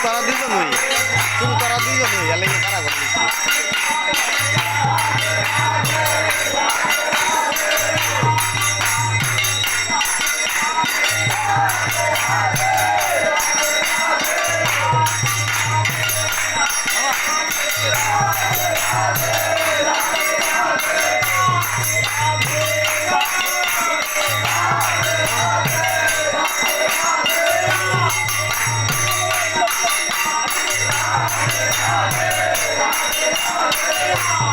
তারা দুইজন হই শুধু তারা দুইজন হই এর লাগে কারা করতেছি Yeah.